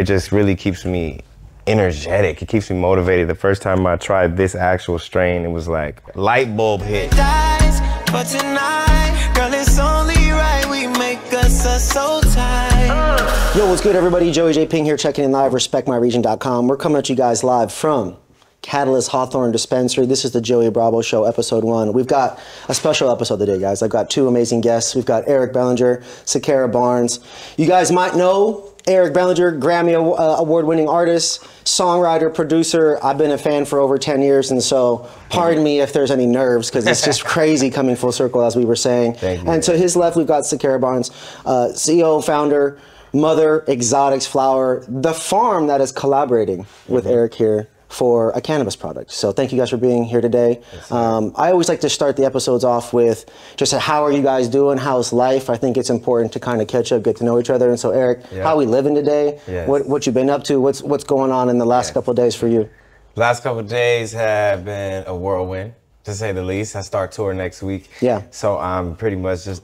just really keeps me energetic. It keeps me motivated. The first time I tried this actual strain, it was like light bulb hit. But tonight, girl, it's only right we make us a soul tie. Yo, what's good, everybody? Joey J. Ping here, checking in live, respectmyregion.com. We're coming at you guys live from Catalyst Hawthorne Dispensary. This is the Joey Bravo Show, episode 1. We've got a special episode today, guys. I've got 2 amazing guests. We've got Eric Bellinger, Sakara Barnes. You guys might know Eric Bellinger, Grammy award-winning artist, songwriter, producer. I've been a fan for over 10 years, and so pardon me if there's any nerves, because it's just crazy coming full circle, as we were saying. Thank you. And to his left, we've got Sakara Barnes, CEO, founder, mother, Exotics Flower, the farm that is collaborating with Eric here for a cannabis product. So thank you guys for being here today. Yes, I always like to start the episodes off with just how are you guys doing? How's life? I think it's important to kind of catch up, get to know each other. And so Eric, how are we living today? Yes. What you've been up to? What's going on in the last couple of days for you? Last couple of days have been a whirlwind, to say the least. I start tour next week. Yeah. So I'm pretty much just,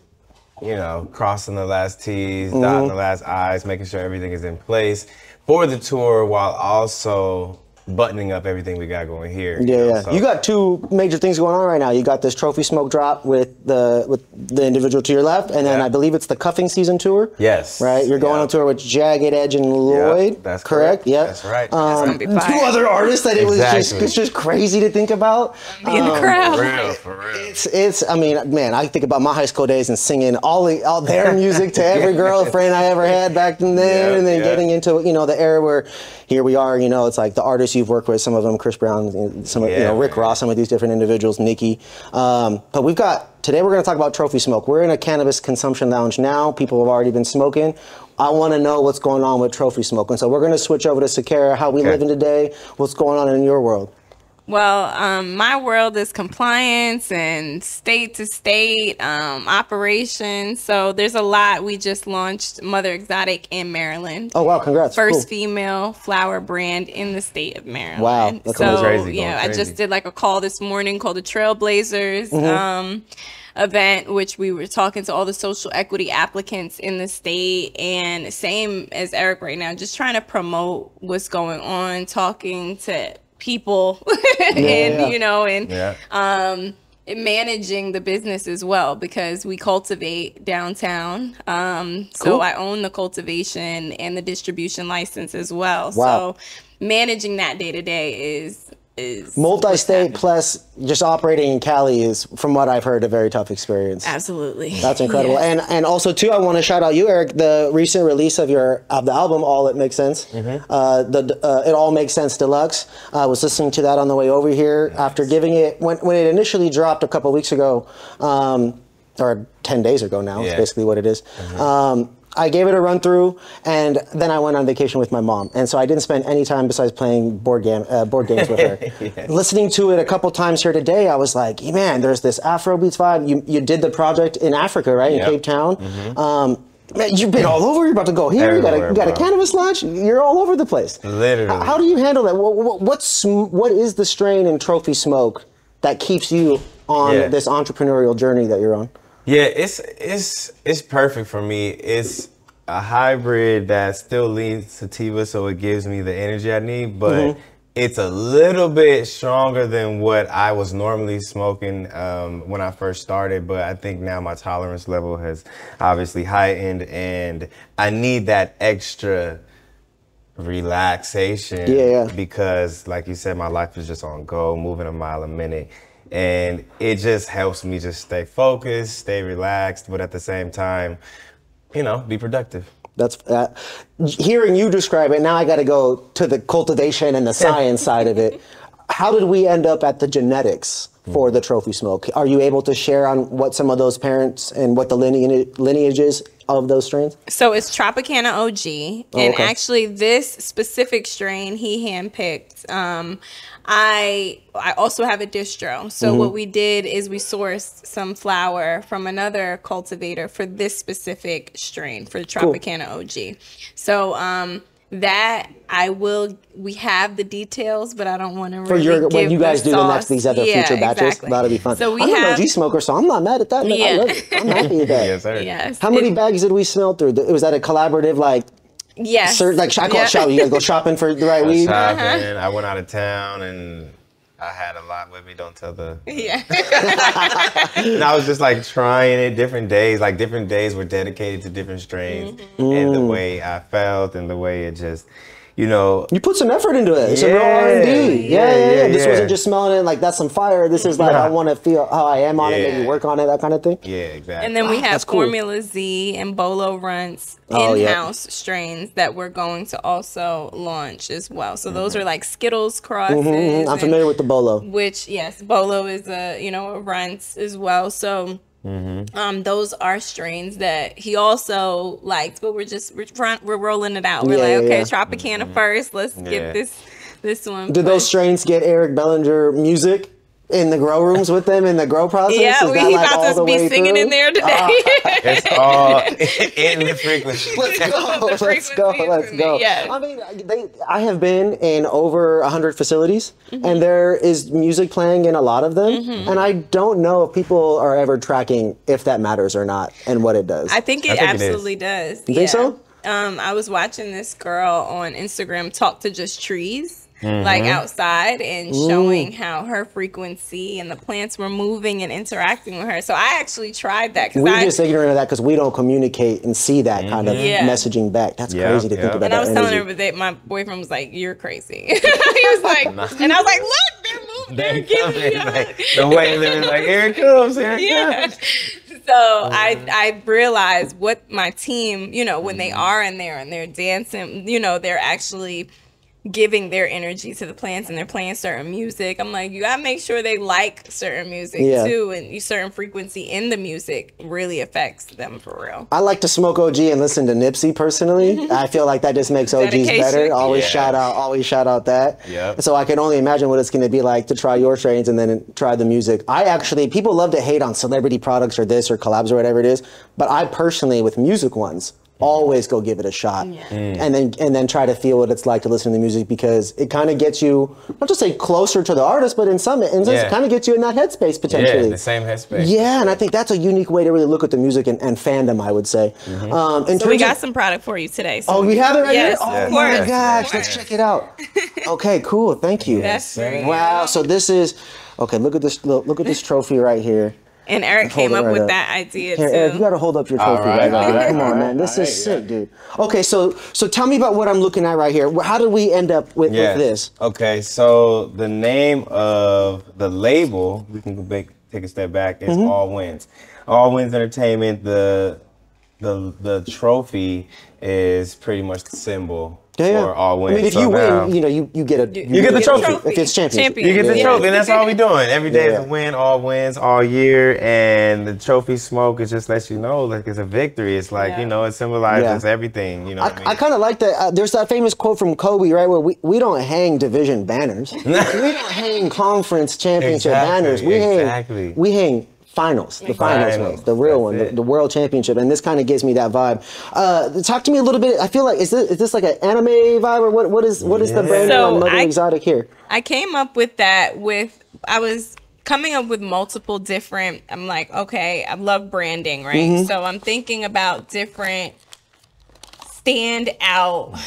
you know, crossing the last T's, dotting the last I's, making sure everything is in place for the tour, while also buttoning up everything we got going here. Yeah. So. You got 2 major things going on right now. You got this Trophy Smoke drop with the individual to your left, and then I believe it's the Cuffing Season tour. Yes. Right? You're going on tour with Jagged Edge and Lloyd. Yep, that's correct. Yep. That's right. That's gonna be 2 other artists that it's just crazy to think about. Be in the crowd. For real. It's I mean, man, I think about my high school days and singing all their music to every girlfriend I ever had back then, and then getting into, you know, the era where here we are, you know, it's like the artists you've worked with, some of them, Chris Brown, some of, you know, Rick Ross, some of these different individuals, Nicki. But today we're going to talk about Trophy Smoke. We're in a cannabis consumption lounge now. People have already been smoking. I want to know what's going on with Trophy Smoke. And so we're going to switch over to Sakara, how we living today, what's going on in your world. Well, my world is compliance and state to state operations. So there's a lot. We just launched Mother Exotic in Maryland. Oh, wow. Congrats. First female flower brand in the state of Maryland. Wow. That's crazy. Yeah, I just did like a call this morning called the Trailblazers. Event, which we were talking to all the social equity applicants in the state, and same as Eric right now, just trying to promote what's going on, talking to people and you know, and managing the business as well, because we cultivate downtown. So I own the cultivation and the distribution license as well. So managing that day to day is multi-state plus just operating in Cali is, from what I've heard, a very tough experience. Absolutely. That's incredible. Yes. And also too, I want to shout out you, Eric, the recent release of the album, All It Makes Sense. It All Makes Sense Deluxe. I was listening to that on the way over here after giving it, when it initially dropped a couple weeks ago, or 10 days ago now, is basically what it is. I gave it a run through, and then I went on vacation with my mom, and so I didn't spend any time besides playing board games with her. Listening to it a couple times here today, I was like, man, there's this Afrobeats vibe. You did the project in Africa, right, in Cape Town. Man, you've been all over. You're about to go here. You got a cannabis launch. You're all over the place. Literally. How do you handle that? What is the strain in Trophy Smoke that keeps you on this entrepreneurial journey that you're on? Yeah, it's perfect for me. It's a hybrid that still leans sativa, so it gives me the energy I need, but it's a little bit stronger than what I was normally smoking when I first started. But I think now my tolerance level has obviously heightened, and I need that extra relaxation because, like you said, my life is just on go, moving a mile a minute. And it just helps me just stay focused, stay relaxed, but at the same time, you know, be productive. That's hearing you describe it. Now I got to go to the cultivation and the science side of it. How did we end up at the genetics for the Trophy Smoke? Are you able to share on what some of those parents and what the lineage is of those strains? So it's Tropicana OG, and actually this specific strain he handpicked. I also have a distro. So what we did is we sourced some flower from another cultivator for this specific strain for Tropicana OG. So that we have the details, but I don't want to really give when you guys the do sauce. these other future batches. Exactly. That'll be fun. So I'm an OG smoker, so I'm not mad at that. Yeah. I love it. I'm happy with that. Yes, sir. Yes. How many bags did we smell through? Was that a collaborative, like, Yes. Like I call it shopping. You guys go shopping for the right weed. Shopping. I went out of town and I had a lot with me. Don't tell the. Yeah. And I was just like trying it different days. Like different days were dedicated to different strains, and the way I felt and the way it just, you know. You put some effort into it. It's a real R&D. Yeah. This wasn't just smelling it like that's some fire. This is like I want to feel how I am on it, maybe work on it, that kind of thing. Yeah, exactly. And then we have cool. Formula Z and Bolo Runts in-house strains that we're going to also launch as well. So those are like Skittles crosses. I'm familiar with the Bolo. Which, yes, Bolo is a Runts as well. So those are strains that he also liked, but we're rolling it out. We're like, okay, Tropicana first. Let's get this one. Did those strains get Eric Bellinger music in the grow rooms with them in the grow process? Yeah, he's about to be singing in there today. It's all in the frequency. Let's go. Yes. I mean, I have been in over 100 facilities, and there is music playing in a lot of them, and I don't know if people are ever tracking if that matters or not and what it does. I think it absolutely does. You think so? I was watching this girl on Instagram talk to just trees. Like outside and showing how her frequency and the plants were moving and interacting with her. So I actually tried that. We're just ignorant of that because we don't communicate and see that kind of messaging back. That's crazy to think about. And I was that telling energy. her that my boyfriend was like, "You're crazy." He was like, and I was like, "Look, they're moving. They're giving you like, the way they're like, here it comes, here it comes. So I realized what my team, when they are in there and they're dancing, they're actually giving their energy to the plants and they're playing certain music. I'm like, you gotta make sure they like certain music too, and certain frequency in the music really affects them for real. I like to smoke OG and listen to Nipsey personally. I feel like that just makes OGs better. Always shout out that. Yeah. So I can only imagine what it's going to be like to try your strains and then try the music. People love to hate on celebrity products or this or collabs or whatever it is, but I personally, with music ones, always go give it a shot and then try to feel what it's like to listen to the music, because it kind of gets you, not just say closer to the artist, but in some instances it kind of gets you in that headspace potentially. Yeah, the same headspace. Yeah, and I think that's a unique way to really look at the music and fandom, I would say. So we got some product for you today. So we have it right here? Yes, Oh my gosh, let's check it out. Okay, cool, thank you. That's very wow, so this is, okay, look at this trophy right here. And Eric came up with that idea too. Eric, you gotta hold up your trophy right now. Come on, man. This is sick, dude. Okay, so tell me about what I'm looking at right here. How did we end up with this? Okay, so the name of the label, we can take a step back, is All Wins. All Wins Entertainment. The trophy is pretty much the symbol for All Wins. I mean, if you win, you get the trophy. If it's champion. You get the trophy, and that's all we're doing. Every day is a win, all wins, all year, and the trophy smoke, it just lets you know, like, it's a victory. It's like, it symbolizes everything, what I mean? I kind of like that. There's that famous quote from Kobe, right, where we don't hang division banners. We don't hang conference championship banners. We hang finals, the finals, the real one, the world championship, and this kind of gives me that vibe. Talk to me a little bit. I feel like is this like an anime vibe, or what is the brand on Mother Exotic here? I came up with that I was coming up with multiple different. I'm like, okay, I love branding, right? So I'm thinking about different standout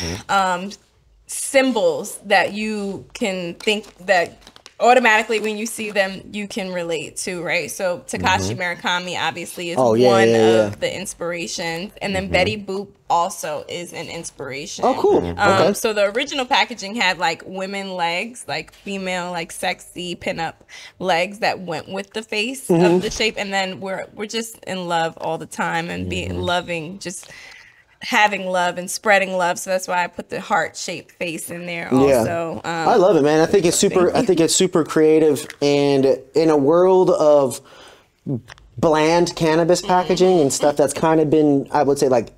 symbols that you can think that automatically when you see them you can relate to, right? So Takashi Murakami obviously is one of the inspirations, and then Betty Boop also is an inspiration. Oh, cool. Okay. So the original packaging had like women legs, like female, like sexy pinup legs that went with the face of the shape, and then we're just in love all the time and loving, just having love and spreading love. So that's why I put the heart-shaped face in there also. I love it, man. I think it's super creative, and in a world of bland cannabis packaging and stuff that's kind of been, I would say, like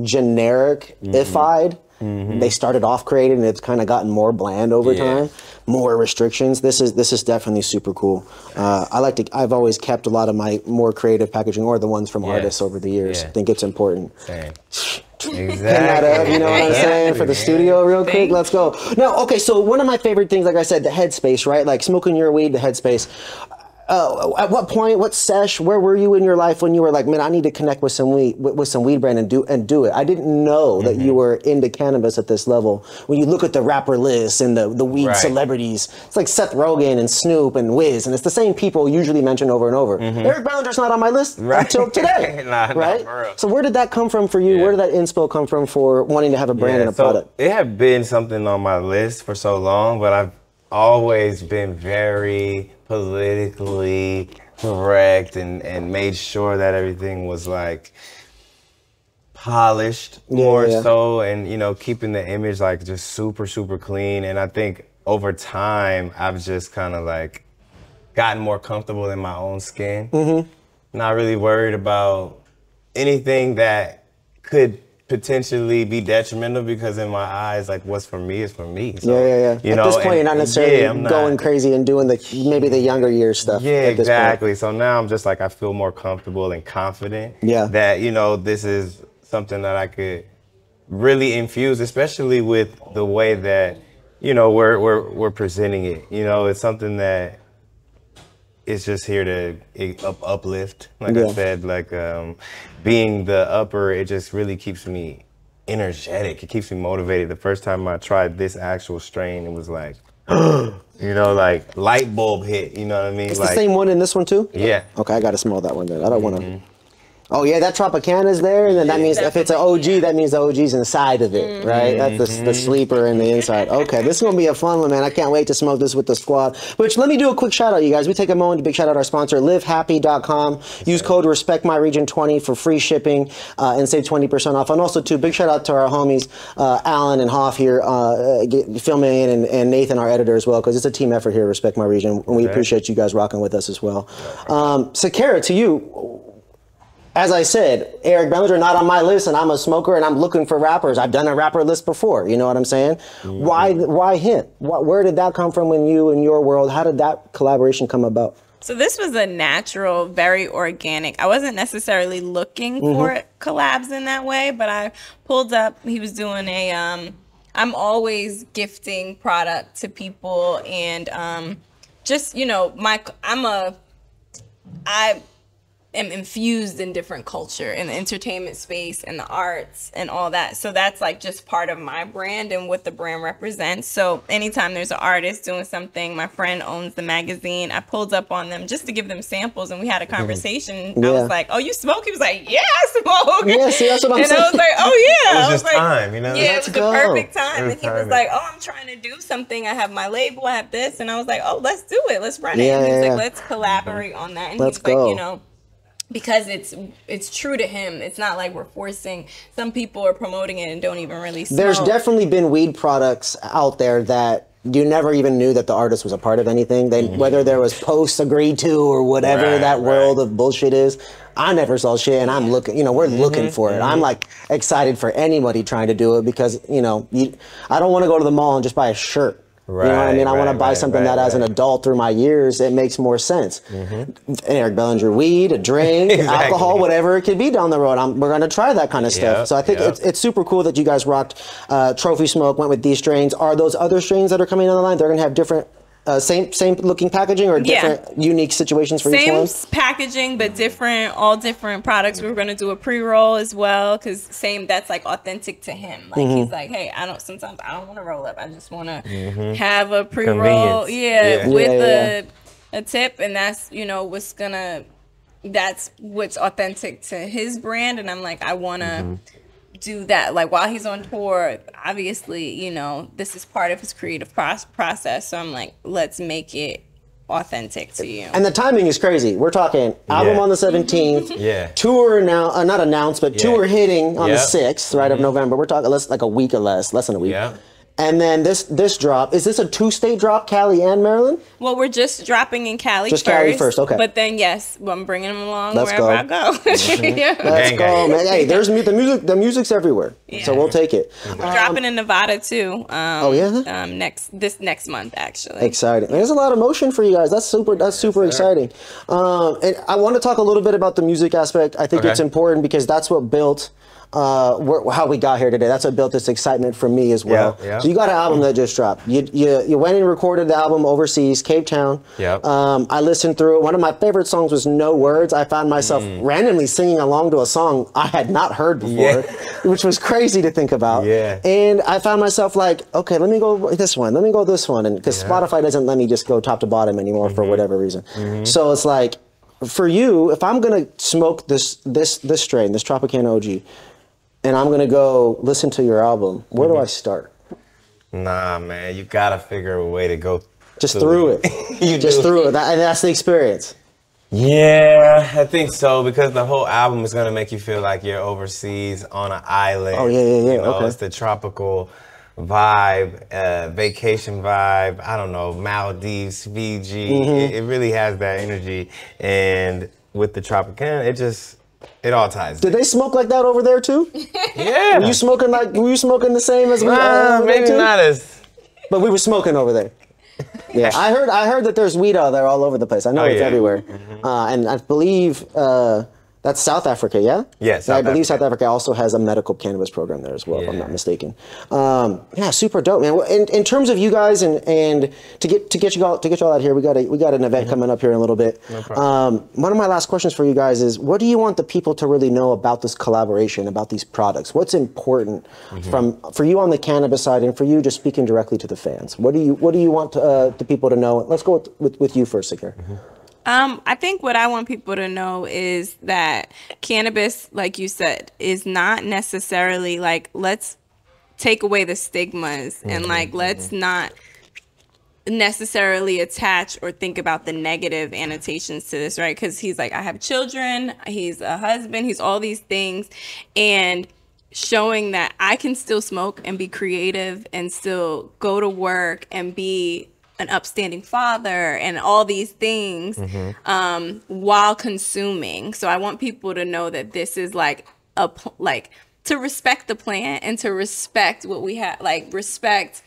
generic-ified. They started off creative, and it's kind of gotten more bland over time, more restrictions. This is definitely super cool. I've always kept a lot of my more creative packaging, or the ones from artists over the years. I think it's important. Same. Exactly. That up, you know what I'm saying? For the studio real quick, let's go. Now, okay, so one of my favorite things, like I said, the headspace, right? Like smoking your weed, the headspace. At what point, what sesh, where were you in your life when you were like, man, I need to connect with some weed brand and do it? I didn't know that you were into cannabis at this level. When you look at the rapper list and the weed celebrities, it's like Seth Rogen and Snoop and Wiz, and it's the same people usually mentioned over and over. Eric Bellinger's not on my list until today, right? So where did that come from for you? Where did that inspo come from for wanting to have a brand and a product? It had been something on my list for so long, but I've always been very politically correct and made sure that everything was like polished more so, and you know, keeping the image like just super clean. And I think over time I've just kind of like gotten more comfortable in my own skin, not really worried about anything that could potentially be detrimental, because in my eyes, like, what's for me is for me. So, you at know, this point, you're not necessarily going crazy and doing maybe the younger years stuff. Yeah, exactly. So now I'm just like, I feel more comfortable and confident that, you know, this is something that I could really infuse, especially with the way that, you know, we're presenting it. You know, it's something that it's just here to uplift. Like I said, like being the upper, it just really keeps me energetic. It keeps me motivated. The first time I tried this actual strain, it was like, you know, like light bulb hit. You know what I mean? It's like, the same one in this one too? Yeah. Okay, I got to smell that one then. I don't want to. Oh yeah, that Tropicana's there, and then that means if it's an OG, that means the OG's inside of it, right? That's the sleeper and the inside. Okay, this is gonna be a fun one, man. I can't wait to smoke this with the squad. Which, let me do a quick shout out, you guys. We take a moment to big shout out our sponsor, livehappy.com. Use code RespectMyRegion20 for free shipping and save 20% off. And also, too, big shout out to our homies Alan and Hoff here, filming and Nathan, our editor, as well, because it's a team effort here, Respect My Region, and we appreciate you guys rocking with us as well. Sakara, to you. As I said, Eric Bellinger not on my list, and I'm a smoker, and I'm looking for rappers. I've done a rapper list before. You know what I'm saying? Why him? Where did that come from in your world? How did that collaboration come about? So this was a natural, very organic. I wasn't necessarily looking for collabs in that way, but I pulled up. He was doing a. I'm always gifting product to people, and just, you know, I am infused in different culture, in the entertainment space and the arts and all that. So that's like just part of my brand and what the brand represents. So anytime there's an artist doing something, my friend owns the magazine, I pulled up on them just to give them samples, and we had a conversation. I was like, oh, you smoke? He was like, yeah, I smoke. Yeah, see, that's what I'm saying. And I was like, oh yeah. It was just like, time, you know? Yeah, it was the perfect time. And he was like, oh, I'm trying to do something. I have my label, I have this. And I was like, oh, let's do it. Let's run it. And he was like, let's collaborate on that. And let's he was go. like, you know, because it's true to him. It's not like we're forcing. Some people are promoting it and don't even really smoke. There's definitely been weed products out there that you never even knew that the artist was a part of anything. Whether there was posts agreed to or whatever world of bullshit is. I never saw shit, and I'm looking, you know, we're looking for it. I'm like excited for anybody trying to do it, because, you know, I don't want to go to the mall and just buy a shirt. Right, you know what I mean? I want to buy something that as an adult through my years, it makes more sense. Eric Bellinger, weed, a drink, alcohol, whatever it could be down the road. We're going to try that kind of stuff. So I think it's super cool that you guys rocked Trophy Smoke, went with these strains. Are those other strains that are coming down the line, they're going to have different same looking packaging, or different unique situations for each one? Same packaging, but different, all different products. We were going to do a pre-roll as well, because that's like authentic to him. Like he's like, hey, sometimes I don't want to roll up. I just want to have a pre-roll, with a tip, and that's, you know, that's what's authentic to his brand. And I'm like, I want to do that, like, while he's on tour. Obviously, you know, this is part of his creative process, so I'm like, let's make it authentic to you. And the timing is crazy. We're talking album on the 17th, tour now, not announced, but tour hitting on the 6th, right, of November. We're talking like a week or less than a week. And then this drop, is this a 2-state drop, Cali and Maryland? Well, we're just dropping in Cali first. Just Cali first, okay. But then, yes, I'm bringing them along wherever I go. Let's go, man. Hey, there's the music's everywhere, so we'll take it. We're dropping in Nevada too. This next month, actually. Exciting. There's a lot of motion for you guys. That's super exciting. And I want to talk a little bit about the music aspect. I think it's important, because that's what built how we got here today. That's what built this excitement for me as well. Yeah. So you got an album that just dropped. You went and recorded the album overseas, Cape Town. Yep. I listened through it. One of my favorite songs was No Words. I found myself randomly singing along to a song I had not heard before, which was crazy to think about. Yeah. And I found myself like, okay, let me go this one. Let me go this one. And because Spotify doesn't let me just go top to bottom anymore for whatever reason. So it's like, for you, if I'm gonna smoke this strain, this Tropicana OG, and I'm gonna go listen to your album, where do I start? Nah, man, you gotta figure a way to go Just through it. You Just do. through it. And that's the experience. Yeah, I think so, because the whole album is gonna make you feel like you're overseas on an island. Oh, yeah. You know, Okay. It's the tropical vibe, vacation vibe. I don't know, Maldives, Fiji. It really has that energy, and with the Tropicana, it all ties. Did they smoke like that over there too? Yeah. Were you smoking the same as we over there maybe too? not as. But we were smoking over there. Yeah, I heard that there's weed out there all over the place. I know it's yeah. everywhere, and I believe that's South Africa. Yeah. Yes. I believe South Africa also has a medical cannabis program there as well, if I'm not mistaken. Yeah, super dope, man. Well, in terms of you guys and to get you all out here, we got an event coming up here in a little bit. No problem. One of my last questions for you guys is, what do you want the people to really know about this collaboration, about these products? What's important for you on the cannabis side, and for you just speaking directly to the fans? What do you want the people to know? Let's go with you first, Sakara. I think what I want people to know is that cannabis, like you said, is not necessarily like, let's take away the stigmas and like, let's not necessarily attach or think about the negative annotations to this, right? Because he's like, I have children, he's a husband, he's all these things, and showing that I can still smoke and be creative and still go to work and be an upstanding father and all these things while consuming. So I want people to know that this is like to respect the plant and to respect what we have, like respect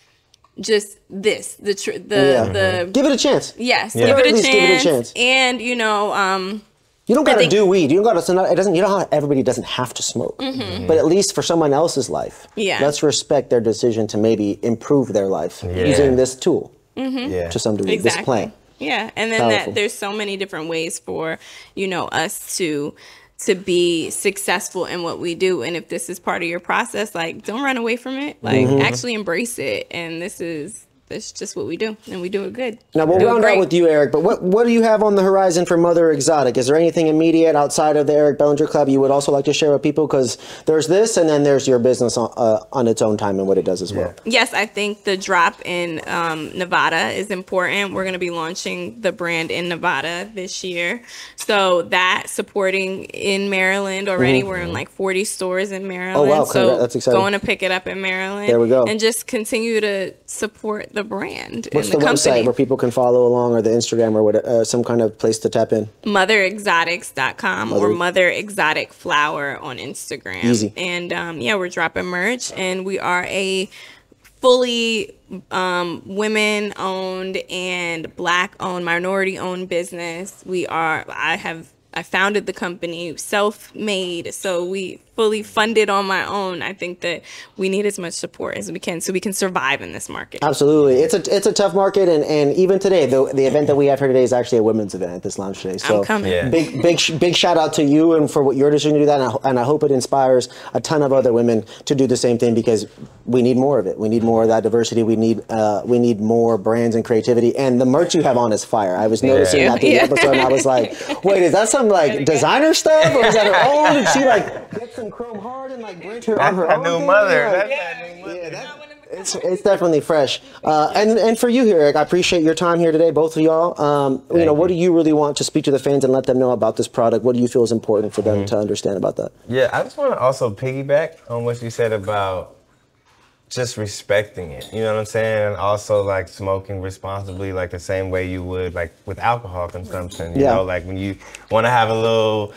just this, the Give it a chance. yes, Yeah. give At it least a give it a chance. chance. And you don't gotta think- do weed. You don't gotta. It doesn't. You know how everybody doesn't have to smoke. But at least for someone else's life, let's respect their decision to maybe improve their life using this tool to some degree. This plant. Yeah, and then Powerful. there's so many different ways for us to be successful in what we do. And if this is part of your process, like, don't run away from it. Like, actually embrace it. And this is just what we do, and we do it good. Now we'll round out with you, Eric. But what do you have on the horizon for Mother Exotic? Is there anything immediate outside of the Eric Bellinger Club you would also like to share with people? Because there's this, and then there's your business on its own time and what it does as well. Yes, I think the drop in Nevada is important. We're going to be launching the brand in Nevada this year. So that supporting in Maryland already. We're in like 40 stores in Maryland. Oh, wow. So That's exciting. going to pick it up in Maryland. There we go. And just continue to support the brand What's and the the company. website where people can follow along, or the Instagram, or what, some kind of place to tap in? motherexotics.com or Mother Exotic Flower on Instagram. Easy. And we're dropping merch, and we are a fully women owned and black owned, minority owned business. I founded the company, self-made, so we fully funded on my own. I think that we need as much support as we can so we can survive in this market. Absolutely. It's a tough market, and even today, the event that we have here today is actually a women's event at this lounge today. So I'm coming. Yeah. big shout out to you and for what your decision to do that, and I hope it inspires a ton of other women to do the same thing, because we need more of it. We need more of that diversity. We need more brands and creativity, and the merch you have on is fire. I was noticing that through the episode, and I was like, wait, is that some like designer stuff, or is that her own? Did she like get some chrome hard and like bring her on her own? New thing? mother. Like, That's that new mother. it's definitely fresh. And for you here, Eric, I appreciate your time here today, both of y'all. What do you really want to speak to the fans and let them know about this product? What do you feel is important for them to understand about that? Yeah, I just want to also piggyback on what you said about just respecting it, you know what I'm saying? And also like smoking responsibly, like the same way you would like with alcohol consumption, you know, like when you want to have a little,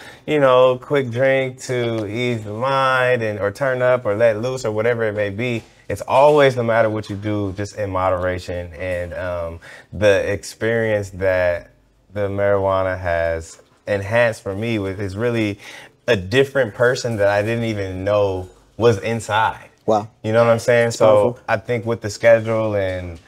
quick drink to ease the mind or turn up or let loose or whatever it may be. It's always, no matter what you do, just in moderation. And the experience that the marijuana has enhanced for me is really a different person that I didn't even know was inside. Wow. You know what I'm saying? So powerful. I think with the schedule and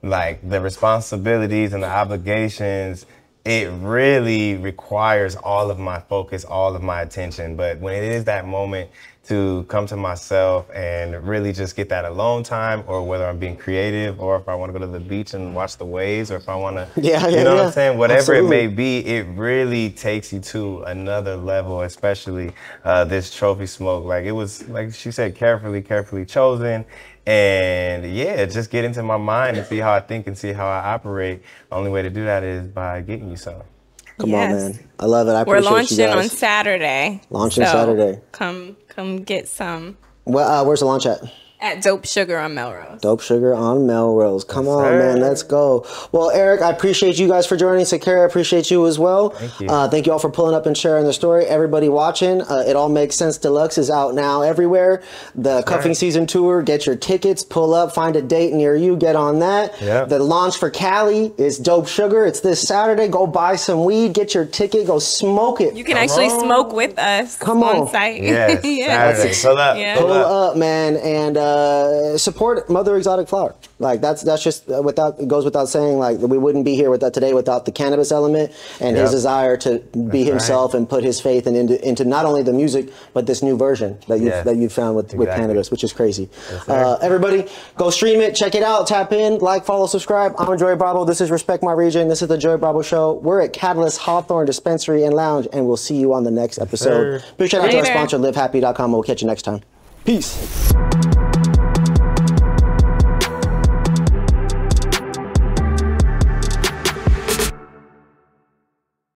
like the responsibilities and the obligations, it really requires all of my focus, all of my attention. But when it is that moment to come to myself and really just get that alone time, or whether I'm being creative, or if I want to go to the beach and watch the waves, or if I want to, you know what I'm saying? Whatever it may be, it really takes you to another level, especially this trophy smoke. Like it was, like she said, carefully chosen. And yeah, just get into my mind and see how I think and see how I operate. The only way to do that is by getting you some. Come on, man. I love it. I We're appreciate you guys. launching on Saturday. Launching Saturday. Come get some. Well, where's the launch at? At Dope Sugar on Melrose. Dope Sugar on Melrose. Come on, man. Let's go. Well, Eric, I appreciate you guys for joining. Sakara, I appreciate you as well. Thank you. Thank you all for pulling up and sharing the story. Everybody watching, It All Makes Sense Deluxe is out now everywhere. The Cuffing Season Tour, get your tickets, pull up, find a date near you, get on that. Yep. The launch for Cali is Dope Sugar. It's this Saturday. Go buy some weed, get your ticket, go smoke it. You can actually smoke with us on site. Yes, Saturday. Pull up. Yeah. Pull up, man, and support Mother Exotic Flower. Like that's just it goes without saying. Like we wouldn't be here today without the cannabis element and his desire to be himself and put his faith into not only the music but this new version that you found with cannabis, which is crazy. Everybody, go stream it, check it out, tap in, like, follow, subscribe. I'm Joey Bravo. This is Respect My Region. This is the Joey Bravo Show. We're at Catalyst Hawthorne Dispensary and Lounge, and we'll see you on the next episode. Big shout out to our sponsor, LiveHappy.com. We'll catch you next time. Peace.